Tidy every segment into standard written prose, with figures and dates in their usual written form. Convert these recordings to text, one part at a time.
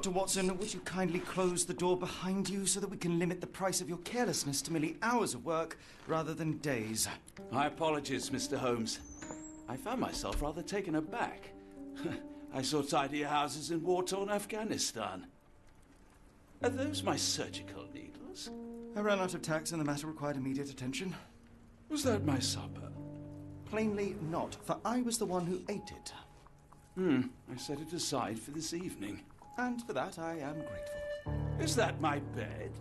Dr. Watson, would you kindly close the door behind you so that we can limit the price of your carelessness to merely hours of work rather than days? My apologies, Mr. Holmes. I found myself rather taken aback. I saw tidier houses in war-torn Afghanistan. Are those my surgical needles? I ran out of tacks and the matter required immediate attention. Was that my supper? Plainly not, for I was the one who ate it. I set it aside for this evening. And for that I am grateful. Is that my bed?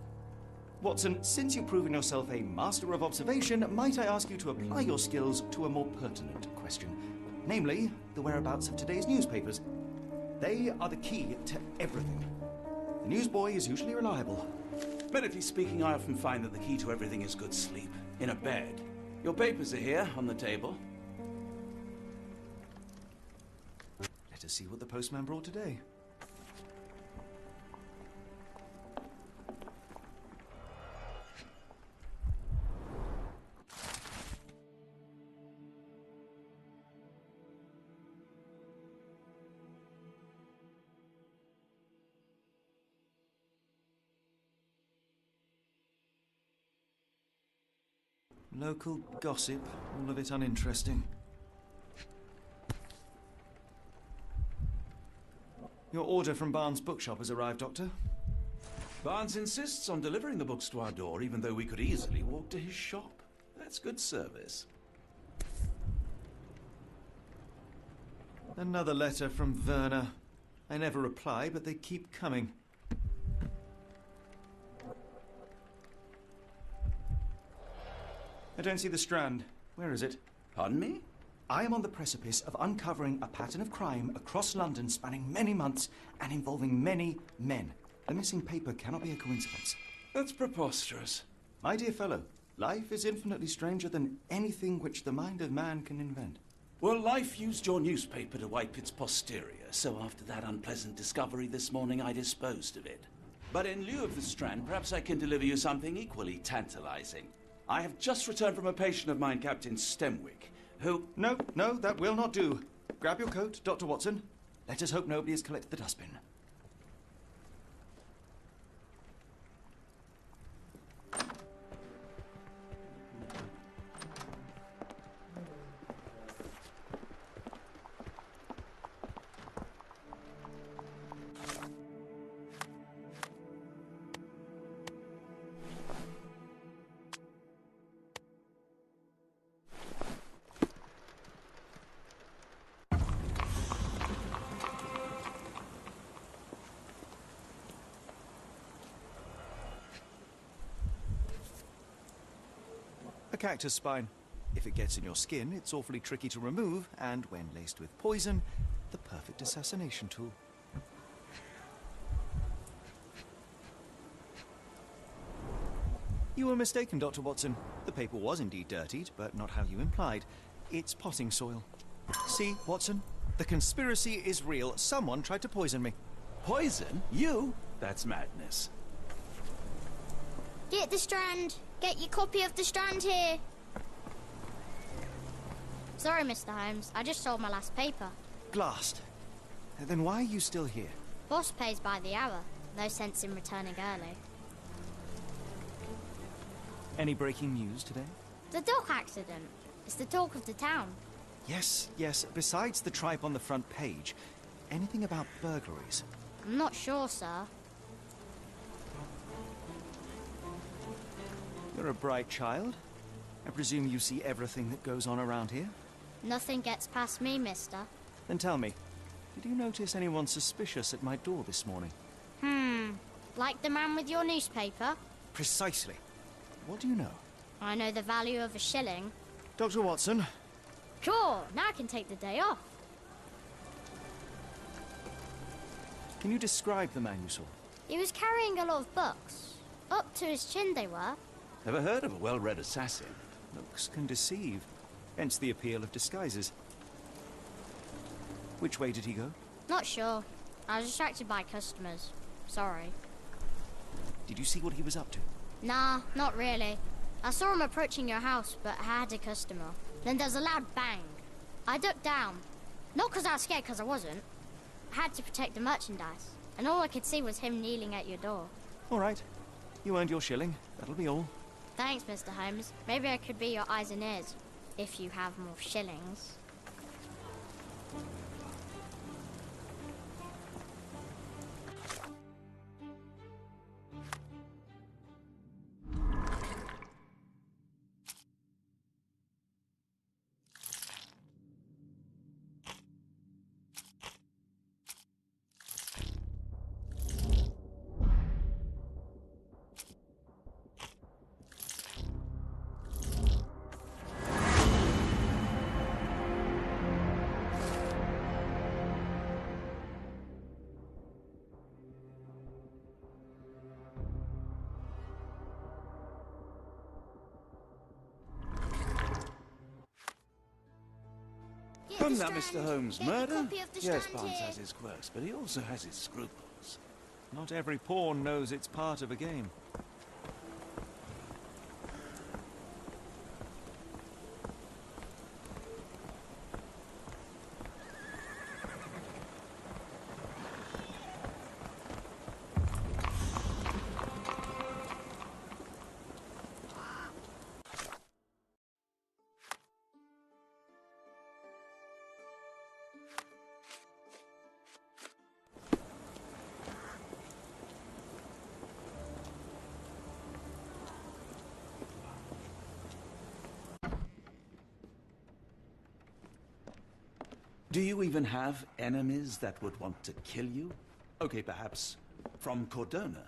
Watson, since you've proven yourself a master of observation, might I ask you to apply your skills to a more pertinent question? Namely, the whereabouts of today's newspapers. They are the key to everything. The newsboy is usually reliable. Medically speaking, I often find that the key to everything is good sleep. In a bed. Your papers are here, on the table. Let us see what the postman brought today. Local gossip, all of it uninteresting. Your order from Barnes' bookshop has arrived, Doctor. Barnes insists on delivering the books to our door, even though we could easily walk to his shop. That's good service. Another letter from Werner. I never reply, but they keep coming. I don't see the Strand. Where is it? Pardon me? I am on the precipice of uncovering a pattern of crime across London spanning many months and involving many men. The missing paper cannot be a coincidence. That's preposterous. My dear fellow, life is infinitely stranger than anything which the mind of man can invent. Well, life used your newspaper to wipe its posterior, so after that unpleasant discovery this morning, I disposed of it. But in lieu of the Strand, perhaps I can deliver you something equally tantalizing. I have just returned from a patient of mine, Captain Stemwick, who... No, that will not do. Grab your coat, Dr. Watson. Let us hope nobody has collected the dustbin. A cactus spine. If it gets in your skin, it's awfully tricky to remove, and when laced with poison, the perfect assassination tool. You were mistaken, Dr. Watson. The paper was indeed dirtied, but not how you implied. It's potting soil. See, Watson? The conspiracy is real. Someone tried to poison me. Poison? You? That's madness. Get the Strand! Get your copy of the Strand here! Sorry, Mr. Holmes. I just sold my last paper. Blast. Then why are you still here? Boss pays by the hour. No sense in returning early. Any breaking news today? The dog accident. It's the talk of the town. Yes. Besides the tripe on the front page, anything about burglaries? I'm not sure, sir. You're a bright child. I presume you see everything that goes on around here? Nothing gets past me, mister. Then tell me, did you notice anyone suspicious at my door this morning? Like the man with your newspaper? Precisely. What do you know? I know the value of a shilling. Dr. Watson. Sure, now I can take the day off. Can you describe the man you saw? He was carrying a lot of books. Up to his chin they were. Ever heard of a well-read assassin? Looks can deceive. Hence the appeal of disguises. Which way did he go? Not sure. I was distracted by customers. Sorry. Did you see what he was up to? Nah, not really. I saw him approaching your house, but I had a customer. Then there was a loud bang. I ducked down. Not because I was scared, because I wasn't. I had to protect the merchandise. and all I could see was him kneeling at your door. All right. You earned your shilling. That'll be all. Thanks, Mr. Holmes. Maybe I could be your eyes and ears, if you have more shillings. Come now, Mr. Holmes. Murder? Yes, Barnes has his quirks, but he also has his scruples. Not every pawn knows it's part of a game. Do you even have enemies that would want to kill you? Okay, perhaps from Cordona.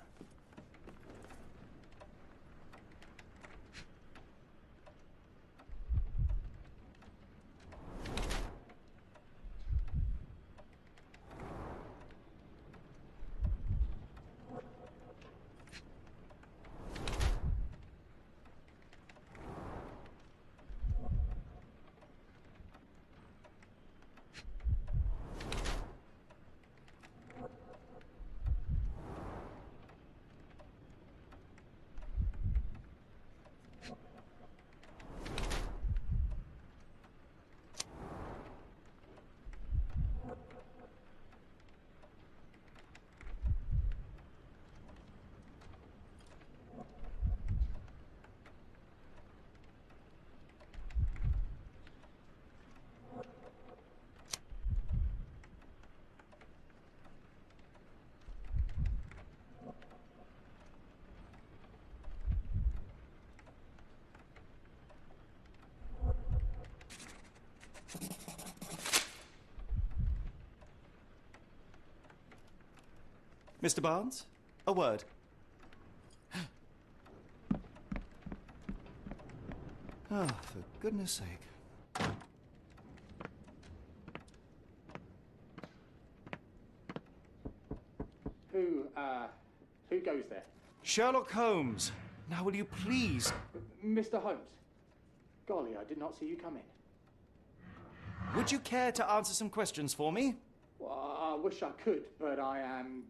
Mr. Barnes, a word. Ah, for goodness sake. Who goes there? Sherlock Holmes. Now will you please... Mr. Holmes. Golly, I did not see you come in. Would you care to answer some questions for me? Well, I wish I could, but I am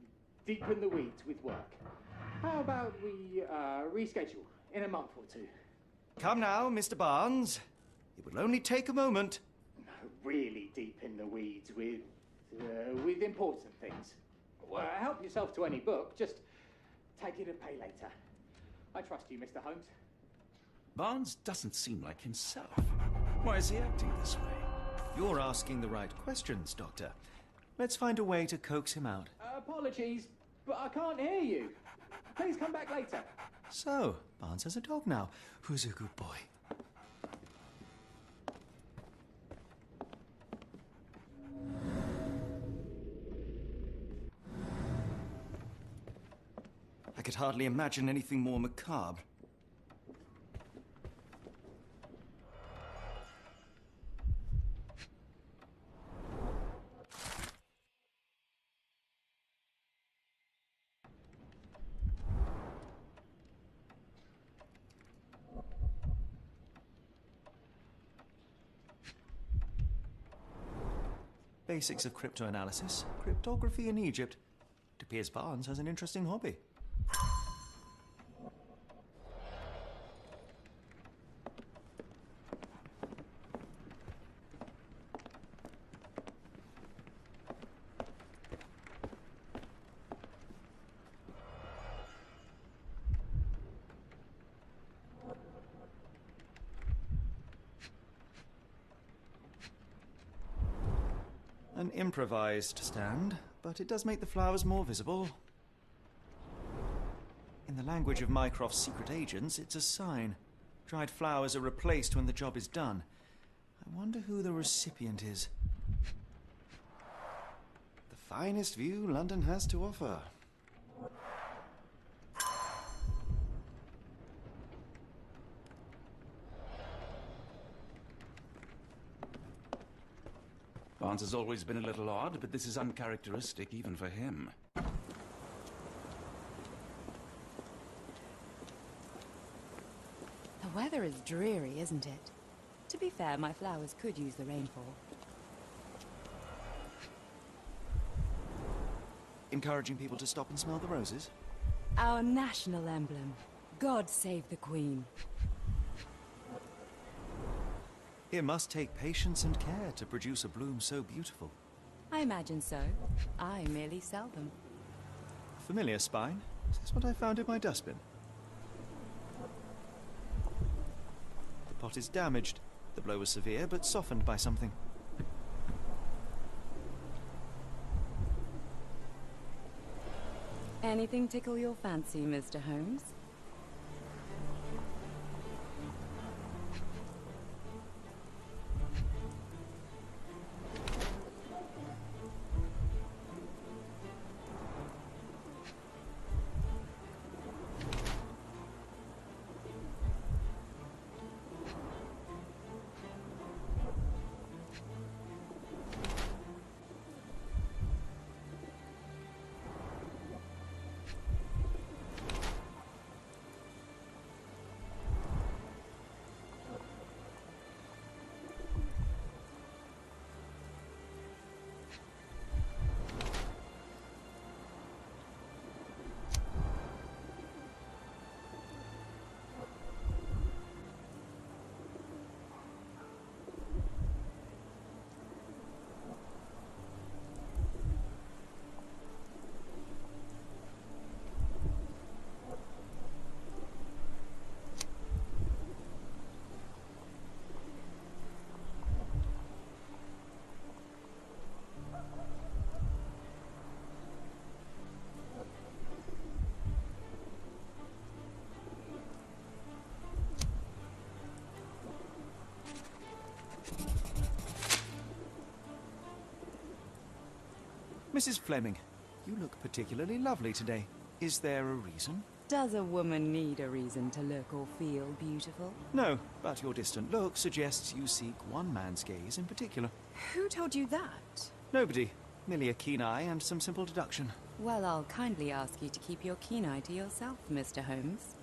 deep in the weeds with work. How about we reschedule in a month or two? Come now, Mr. Barnes. It will only take a moment. No, really deep in the weeds with important things. Well, help yourself to any book. Just take it and pay later. I trust you, Mr. Holmes. Barnes doesn't seem like himself. Why is he acting this way? You're asking the right questions, Doctor. Let's find a way to coax him out. Apologies, but I can't hear you. Please come back later. So, Barnes has a dog now. Who's a good boy? I could hardly imagine anything more macabre. Basics of cryptoanalysis, cryptography in Egypt. It appears Barnes has an interesting hobby. An improvised stand, but it does make the flowers more visible. In the language of Mycroft's secret agents, it's a sign. Dried flowers are replaced when the job is done. I wonder who the recipient is. The finest view London has to offer. Barnes has always been a little odd, but this is uncharacteristic even for him. The weather is dreary, isn't it? To be fair, my flowers could use the rainfall. Encouraging people to stop and smell the roses? Our national emblem. God save the Queen. It must take patience and care to produce a bloom so beautiful. I imagine so. I merely sell them. Familiar spine? Is this what I found in my dustbin? The pot is damaged. The blow was severe, but softened by something. Anything tickle your fancy, Mr. Holmes? Mrs. Fleming, you look particularly lovely today. Is there a reason? Does a woman need a reason to look or feel beautiful? No, but your distant look suggests you seek one man's gaze in particular. Who told you that? Nobody. Merely a keen eye and some simple deduction. Well, I'll kindly ask you to keep your keen eye to yourself, Mr. Holmes.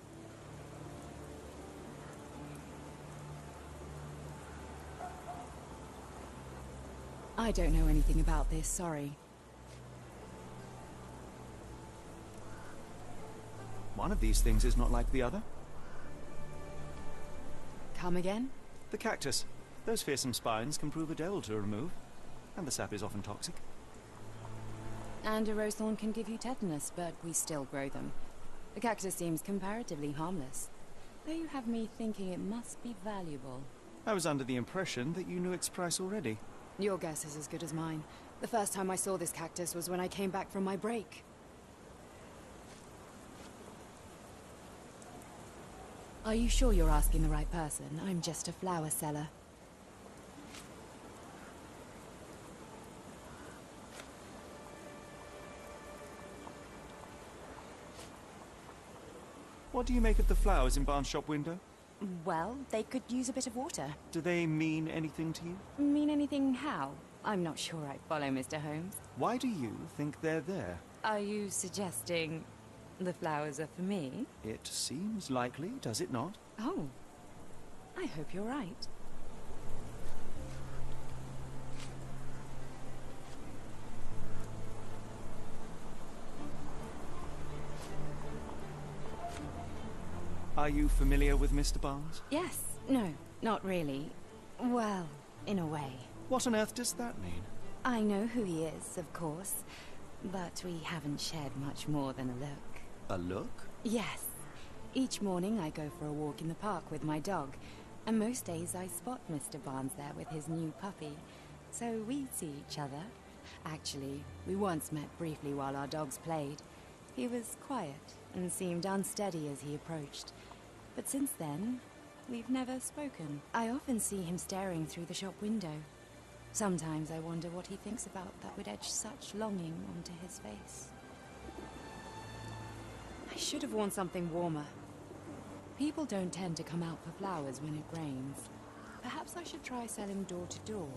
I don't know anything about this, sorry. One of these things is not like the other. Come again? The cactus. Those fearsome spines can prove a devil to remove, and the sap is often toxic. And a rose thorn can give you tetanus, but we still grow them. The cactus seems comparatively harmless, though you have me thinking it must be valuable. I was under the impression that you knew its price already. Your guess is as good as mine. The first time I saw this cactus was when I came back from my break. Are you sure you're asking the right person? I'm just a flower seller. What do you make of the flowers in Barnes' shop window? Well, they could use a bit of water. Do they mean anything to you? Mean anything how? I'm not sure I follow, Mr. Holmes. Why do you think they're there? Are you suggesting the flowers are for me? It seems likely, does it not? Oh, I hope you're right. Are you familiar with Mr. Barnes? Yes. No, not really. Well, in a way. What on earth does that mean? I know who he is, of course, but we haven't shared much more than a look. A look? Yes. Each morning I go for a walk in the park with my dog, and most days I spot Mr. Barnes there with his new puppy, so we see each other Actually, we once met briefly while our dogs played. He was quiet and seemed unsteady as he approached. But since then, we've never spoken. I often see him staring through the shop window. Sometimes I wonder what he thinks about that would etch such longing onto his face. I should have worn something warmer. People don't tend to come out for flowers when it rains. Perhaps I should try selling door to door.